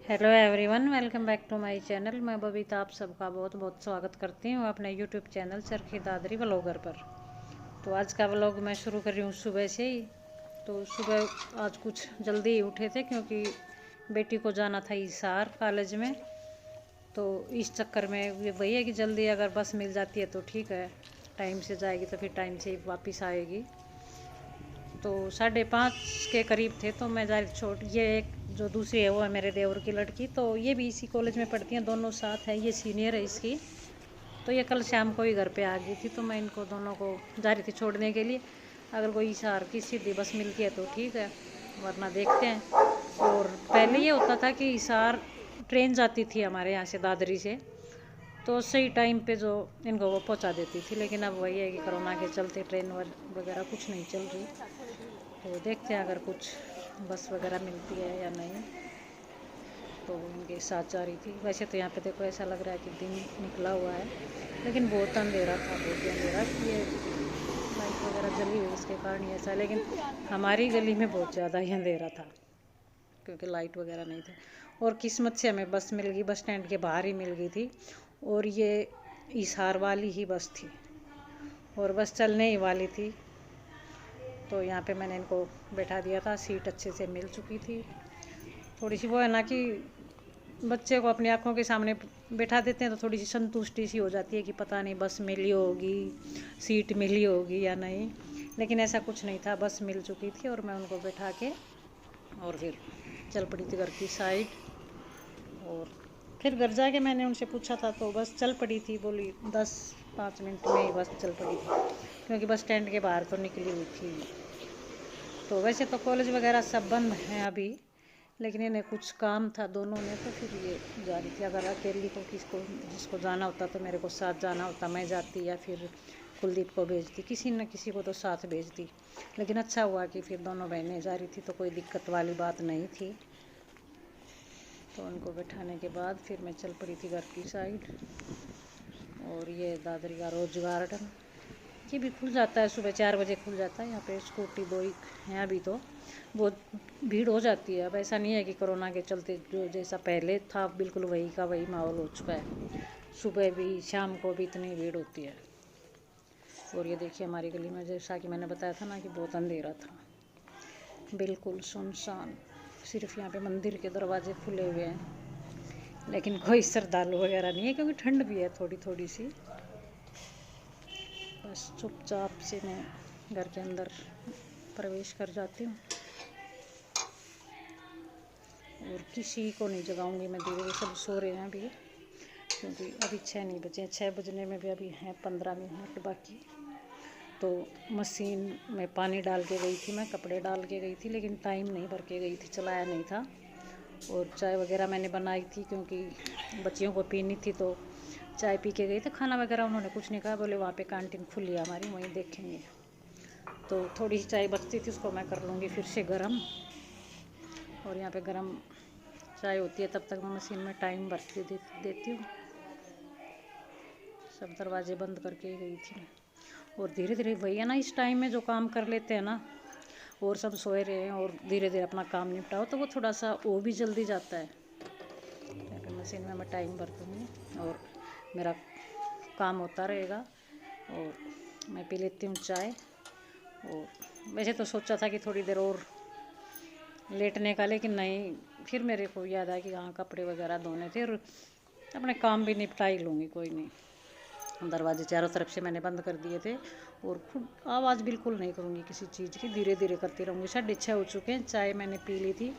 Hello everyone, welcome back to my channel. मैं बबीता आप सबका बहुत बहुत स्वागत करती हूँ अपने YouTube channel Charkhi Dadri vlogger पर। तो आज का व्लॉग मैं शुरू कर रही हूँ सुबह से ही। तो सुबह आज कुछ जल्दी ही उठे थे क्योंकि बेटी को जाना था हिसार कॉलेज में। तो इस चक्कर में वही है कि जल्दी अगर बस मिल जाती है तो ठीक है, टाइम से जाएगी तो फिर टाइम से ही वापस आएगी। तो 5:30 के करीब थे तो मैं जा छोड़ ये एक जो दूसरी है वो है मेरे देवर की लड़की, तो ये भी इसी कॉलेज में पढ़ती हैं, दोनों साथ हैं। ये सीनियर है इसकी। तो ये कल शाम को ही घर पे आ गई थी, तो मैं इनको दोनों को जा रही थी छोड़ने के लिए। अगर कोई हिसार की सीधी बस मिलती है तो ठीक है, वरना देखते हैं। और पहले ये होता था कि हिसार ट्रेन जाती थी हमारे यहाँ से दादरी से, तो सही टाइम पे जो इनको वो पहुँचा देती थी। लेकिन अब वही है कि कोरोना के चलते ट्रेन वगैरह कुछ नहीं चल रही। तो देखते हैं अगर कुछ बस वगैरह मिलती है या नहीं, तो उनके साथ जा रही थी। वैसे तो यहाँ पे देखो ऐसा लग रहा है कि दिन निकला हुआ है, लेकिन बहुत अंधेरा था, बहुत ही अंधेरा। ये लाइट वगैरह जली हुई इसके कारण ही ऐसा है, लेकिन हमारी गली में बहुत ज़्यादा ही अंधेरा था क्योंकि लाइट वगैरह नहीं थी। और किस्मत से हमें बस मिल गई, बस स्टैंड के बाहर ही मिल गई थी। और ये हिसार वाली ही बस थी और बस चलने ही वाली थी। तो यहाँ पे मैंने इनको बैठा दिया था, सीट अच्छे से मिल चुकी थी। थोड़ी सी वो है ना कि बच्चे को अपनी आंखों के सामने बैठा देते हैं तो थोड़ी सी संतुष्टि सी हो जाती है कि पता नहीं बस मिली होगी, सीट मिली होगी या नहीं। लेकिन ऐसा कुछ नहीं था, बस मिल चुकी थी और मैं उनको बैठा के और फिर चल पड़ी थी घर की साइड। और फिर घर जाके मैंने उनसे पूछा था तो बस चल पड़ी थी, बोली 10-5 मिनट में ही बस चल पड़ी थी क्योंकि बस स्टैंड के बाहर तो निकली हुई थी। तो वैसे तो कॉलेज वगैरह सब बंद हैं अभी, लेकिन इन्हें कुछ काम था दोनों ने, तो फिर ये जा रही थी। अगर अकेली को जिसको जाना होता तो मेरे को साथ जाना होता, मैं जाती या फिर कुलदीप को भेजती, किसी न किसी को तो साथ भेजती। लेकिन अच्छा हुआ कि फिर दोनों बहनें जा रही थी तो कोई दिक्कत वाली बात नहीं थी। तो उनको बैठाने के बाद फिर मैं चल पड़ी थी घर की साइड। और ये दादरी का रोज गार्डन ये भी खुल जाता है, सुबह 4 बजे खुल जाता है। यहाँ पे स्कूटी 2 ही हैं अभी, तो बहुत भीड़ हो जाती है। अब ऐसा नहीं है कि कोरोना के चलते जो जैसा पहले था बिल्कुल वही का वही माहौल हो चुका है। सुबह भी शाम को भी इतनी भीड़ होती है। और ये देखिए हमारी गली में जैसा कि मैंने बताया था ना कि बहुत अंधेरा था, बिल्कुल सुनसान। सिर्फ यहाँ पे मंदिर के दरवाजे खुले हुए हैं, लेकिन कोई श्रद्धालु वगैरह नहीं है क्योंकि ठंड भी है थोड़ी थोड़ी सी। बस चुपचाप से मैं घर के अंदर प्रवेश कर जाती हूँ और किसी को नहीं जगाऊंगी मैं। धीरे धीरे सब सो रहे हैं अभी, क्योंकि अभी 6 नहीं बजे, 6 बजने में भी अभी हैं 15 मिनट बाकी। तो मशीन में पानी डाल के गई थी, मैं कपड़े डाल के गई थी, लेकिन टाइम नहीं भर के गई थी, चलाया नहीं था। और चाय वगैरह मैंने बनाई थी क्योंकि बच्चियों को पीनी थी, तो चाय पी के गई थी। खाना वगैरह उन्होंने कुछ नहीं कहा, बोले वहाँ पे कैंटीन खुली है हमारी, वहीं देखेंगे। तो थोड़ी सी चाय बचती थी, उसको मैं कर लूँगी फिर से गर्म। और यहाँ पे गर्म चाय होती है तब तक मैं मशीन में टाइम भर के देती हूँ। सब दरवाजे बंद करके ही गई थी। और धीरे धीरे वही है ना, इस टाइम में जो काम कर लेते हैं ना और सब सोए रहे हैं और धीरे धीरे अपना काम निपटाओ तो वो थोड़ा सा वो भी जल्दी जाता है। मशीन में मैं टाइम भर दूँगी और मेरा काम होता रहेगा। और मैं पी लेती हूँ चाय। और वैसे तो सोचा था कि थोड़ी देर और लेटने का, लेकिन नहीं, फिर मेरे को याद आया कि हाँ कपड़े वगैरह धोने थे और अपने काम भी निपटा ही लूँगी, कोई नहीं। दरवाजे चारों तरफ से मैंने बंद कर दिए थे और खुद आवाज़ बिल्कुल नहीं करूँगी किसी चीज़ की, धीरे धीरे करती रहूँगी। 6:30 हो चुके हैं, चाय मैंने पी ली थी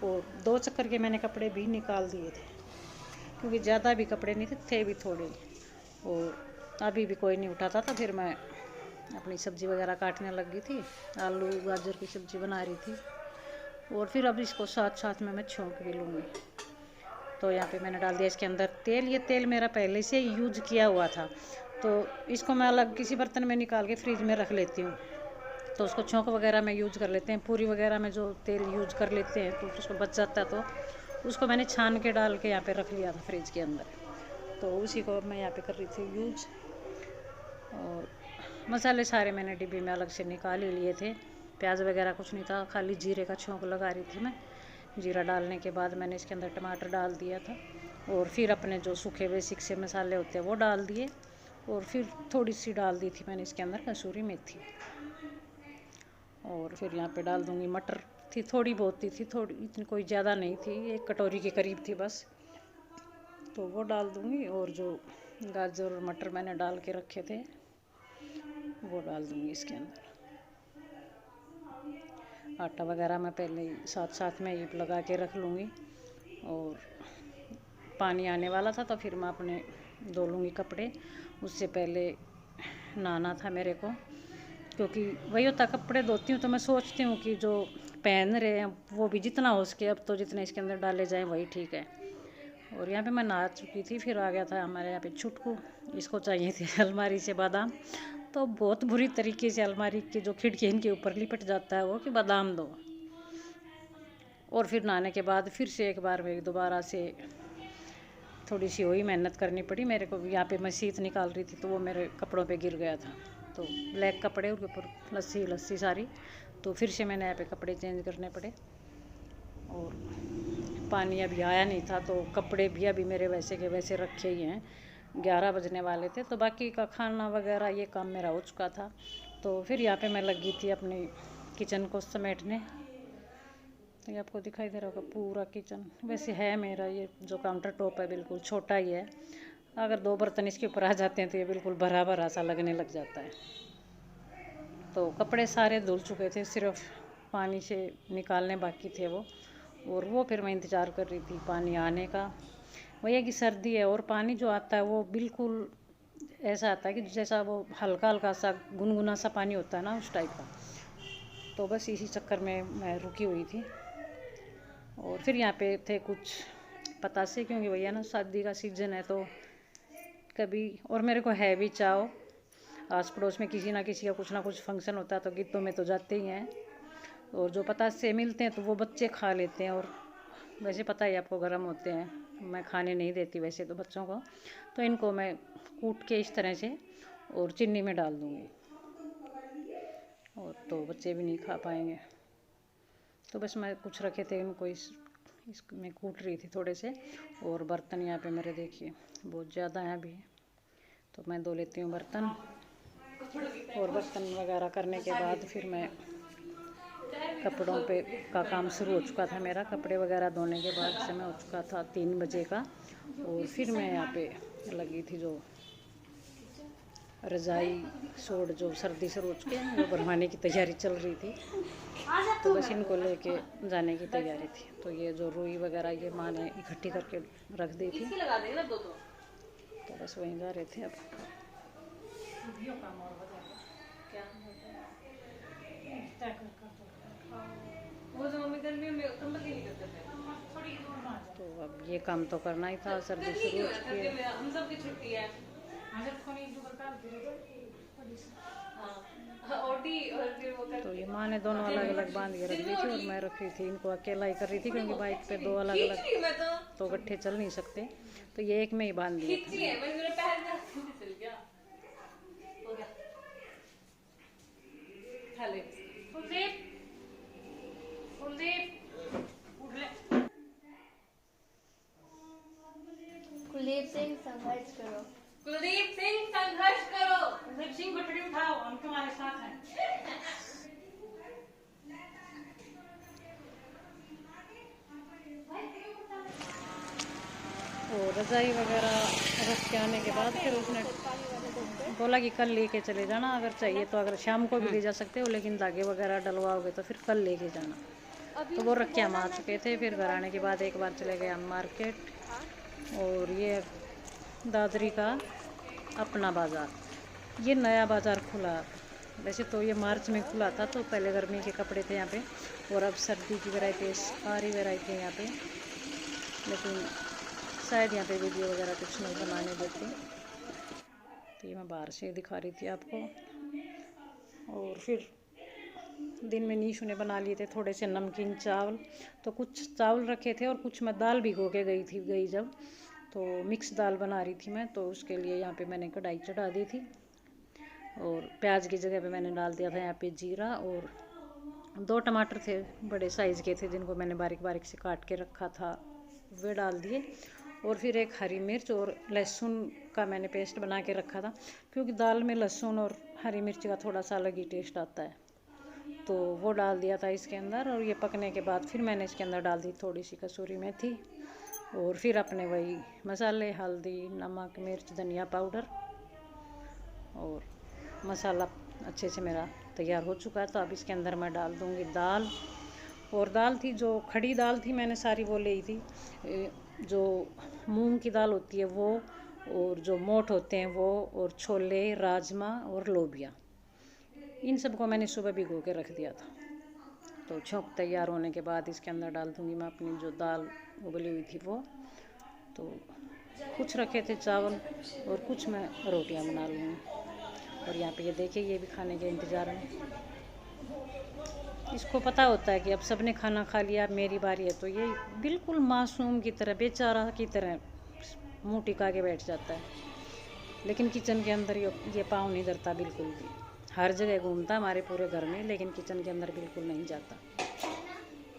और 2 चक्कर के मैंने कपड़े भी निकाल दिए थे क्योंकि ज़्यादा भी कपड़े नहीं थे भी थोड़े। और अभी भी कोई नहीं उठा था, तो फिर मैं अपनी सब्ज़ी वगैरह काटने लग गई थी, आलू गाजर की सब्ज़ी बना रही थी। और फिर अब इसको साथ साथ में मैं छौंक भी लूँगी। तो यहाँ पे मैंने डाल दिया इसके अंदर तेल। ये तेल मेरा पहले से यूज किया हुआ था, तो इसको मैं अलग किसी बर्तन में निकाल के फ्रिज में रख लेती हूँ। तो उसको छौंक वगैरह में यूज कर लेते हैं, पूरी वगैरह में जो तेल यूज कर लेते हैं तो उसको बच जाता है, तो उसको मैंने छान के डाल के यहाँ पे रख लिया था फ्रिज के अंदर। तो उसी को मैं यहाँ पे कर रही थी यूज। और मसाले सारे मैंने डिब्बे में अलग से निकाल ही लिए थे। प्याज वगैरह कुछ नहीं था, खाली जीरे का छौंक लगा रही थी मैं जीरा डालने के बाद मैंने इसके अंदर टमाटर डाल दिया था और फिर अपने जो सूखे बेसिक से मसाले होते हैं वो डाल दिए और फिर थोड़ी सी डाल दी थी मैंने इसके अंदर कसूरी मेथी। और फिर यहाँ पे डाल दूँगी मटर, थी थोड़ी बहुत ही थी, थोड़ी इतनी कोई ज़्यादा नहीं थी, 1 कटोरी के करीब थी बस, तो वो डाल दूँगी। और जो गाजर और मटर मैंने डाल के रखे थे वो डाल दूँगी इसके अंदर। आटा वगैरह मैं पहले ही साथ साथ में ही लगा के रख लूँगी। और पानी आने वाला था तो फिर मैं अपने धो लूँगी कपड़े। उससे पहले नहाना था मेरे को, क्योंकि वही होता, कपड़े धोती हूँ तो मैं सोचती हूँ कि जो पहन रहे हैं वो भी जितना हो सके अब तो जितने इसके अंदर डाले जाएँ वही ठीक है। और यहाँ पे मैं नहा चुकी थी, फिर आ गया था हमारे यहाँ पे छुटकू, इसको चाहिए थी अलमारी से बादाम, तो बहुत बुरी तरीके से अलमारी की जो खिड़की इनके ऊपर लिपट जाता है वो कि बादाम दो। और फिर नहाने के बाद फिर से एक बार मेरी दोबारा से थोड़ी सी वही मेहनत करनी पड़ी मेरे को। यहाँ पे मैं शीत निकाल रही थी तो वो मेरे कपड़ों पे गिर गया था, तो ब्लैक कपड़े उनके ऊपर लस्सी लस्सी सारी, तो फिर से मैंने यहाँ पे कपड़े चेंज करने पड़े। और पानी अभी आया नहीं था तो कपड़े भी अभी मेरे वैसे के वैसे रखे ही हैं। 11 बजने वाले थे तो बाकी का खाना वगैरह ये काम मेरा हो चुका था। तो फिर यहाँ पे मैं लगी थी अपनी किचन को समेटने। तो ये आपको दिखाई दे रहा होगा पूरा किचन। वैसे है मेरा ये जो काउंटर टॉप है बिल्कुल छोटा ही है, अगर 2 बर्तन इसके ऊपर आ जाते हैं तो ये बिल्कुल भरा भरा सा लगने लग जाता है। तो कपड़े सारे धुल चुके थे, सिर्फ पानी से निकालने बाकी थे वो। और वो फिर मैं इंतज़ार कर रही थी पानी आने का। भैया कि सर्दी है और पानी जो आता है वो बिल्कुल ऐसा आता है कि जैसा वो हल्का हल्का सा गुनगुना सा पानी होता है ना, उस टाइप का। तो बस इसी चक्कर में मैं रुकी हुई थी। और फिर यहाँ पे थे कुछ पतासे, क्योंकि भैया ना शादी का सीज़न है तो कभी, और मेरे को है भी चाव, आस पड़ोस में किसी ना किसी का कुछ ना कुछ फंक्शन होता है तो गीतों में तो जाते ही हैं। और जो पतासे मिलते हैं तो वो बच्चे खा लेते हैं, और वैसे पता ही आपको गर्म होते हैं, मैं खाने नहीं देती वैसे तो बच्चों को। तो इनको मैं कूट के इस तरह से और चीनी में डाल दूँगी, और तो बच्चे भी नहीं खा पाएंगे। तो बस मैं कुछ रखे थे इनको इसमें कूट रही थी थोड़े से। और बर्तन यहाँ पे मेरे देखिए बहुत ज़्यादा हैं अभी, तो मैं धो लेती हूँ बर्तन। और बर्तन वगैरह करने के बाद फिर मैं कपड़ों पे का काम शुरू हो चुका था मेरा। कपड़े वगैरह धोने के बाद समय हो चुका था 3 बजे का। और फिर मैं यहाँ पे लगी थी जो रज़ाई सोड जो सर्दी से रोज के वो बनवाने की तैयारी चल रही थी, तो बस इनको लेके जाने की तैयारी थी। तो ये जो रुई वगैरह ये माँ ने इकट्ठी करके रख दी थी, तो बस वहीं जा रहे थे। अब तो अब ये काम तो करना ही था, सर्दी शुरू हो चुकी है। तो ये माँ ने दोनों अलग अलग बांध के रख दी थी और मैं रख रही थी इनको, अकेला ही कर रही थी क्योंकि बाइक पे 2 अलग अलग तो गट्ठे चल नहीं सकते, तो ये एक में ही बांध दिए थे। कुलदीप सिंह संघर्ष करो, कुलदीप सिंह संघर्ष करो, कुलदीप सिंह बटड़ी उठाओ, हम तुम्हारे साथ हैं। और रजाई वगैरह रख के आने के बाद फिर उसने बोला कि कल लेके चले जाना अगर चाहिए तो, अगर शाम को भी ले जा सकते हो, लेकिन धागे वगैरह डलवाओगे तो फिर कल लेके जाना। तो वो रख के हम आ चुके थे। फिर घर आने के बाद एक बार चले गए हम मार्केट। और ये दादरी का अपना बाज़ार, ये नया बाज़ार खुला। वैसे तो ये मार्च में खुला था, तो पहले गर्मी के कपड़े थे यहाँ पे, और अब सर्दी की वैरायटी सारी वैरायटी है यहाँ पे, लेकिन शायद यहाँ पे वीडियो वगैरह कुछ नहीं बनाने देती, तो ये मैं बाहर से दिखा रही थी आपको। और फिर दिन में नीशू ने बना लिए थे थोड़े से नमकीन चावल, तो कुछ चावल रखे थे और कुछ मैं दाल भिगो के गई जब, तो मिक्स दाल बना रही थी मैं, तो उसके लिए यहाँ पे मैंने कढ़ाई चढ़ा दी थी। और प्याज की जगह पे मैंने डाल दिया था यहाँ पे जीरा और 2 टमाटर थे, बड़े साइज़ के थे, जिनको मैंने बारीक बारीक से काट के रखा था, वे डाल दिए। और फिर एक हरी मिर्च और लहसुन का मैंने पेस्ट बना के रखा था, क्योंकि दाल में लहसुन और हरी मिर्च का थोड़ा सा अलग ही टेस्ट आता है, तो वो डाल दिया था इसके अंदर। और ये पकने के बाद फिर मैंने इसके अंदर डाल दी थोड़ी सी कसूरी मेथी, और फिर अपने वही मसाले, हल्दी, नमक, मिर्च, धनिया पाउडर, और मसाला अच्छे से मेरा तैयार हो चुका है। तो अब इसके अंदर मैं डाल दूँगी दाल। और दाल थी, जो खड़ी दाल थी मैंने सारी वो ली थी, जो मूंग की दाल होती है वो, और जो मोठ होते हैं वो, और छोले, राजमा और लोबिया, इन सबको मैंने सुबह भिगो के रख दिया था। तो छौंक तैयार होने के बाद इसके अंदर डाल दूँगी मैं अपनी जो दाल उबली हुई थी वो। तो कुछ रखे थे चावल और कुछ मैं रोटियां बना लूँगी। और यहाँ पे ये देखिए, ये भी खाने के इंतज़ार में। इसको पता होता है कि अब सबने खाना खा लिया, अब मेरी बारी है, तो ये बिल्कुल मासूम की तरह, बेचारा की तरह मुँह टिका के बैठ जाता है। लेकिन किचन के अंदर ये पाँव नहीं धरता बिल्कुल भी। हर जगह घूमता हमारे पूरे घर में, लेकिन किचन के अंदर बिल्कुल नहीं जाता।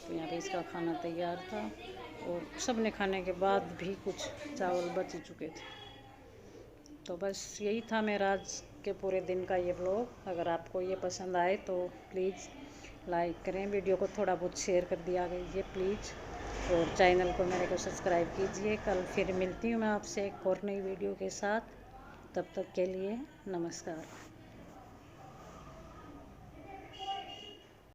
तो यहाँ पे इसका खाना तैयार था, और सब ने खाने के बाद भी कुछ चावल बच ही चुके थे। तो बस यही था मेरा आज के पूरे दिन का ये व्लॉग। अगर आपको ये पसंद आए तो प्लीज़ लाइक करें, वीडियो को थोड़ा बहुत शेयर कर दिया कीजिए प्लीज़, और चैनल को मेरे को सब्सक्राइब कीजिए। कल फिर मिलती हूँ मैं आपसे एक और नई वीडियो के साथ। तब तक के लिए नमस्कार।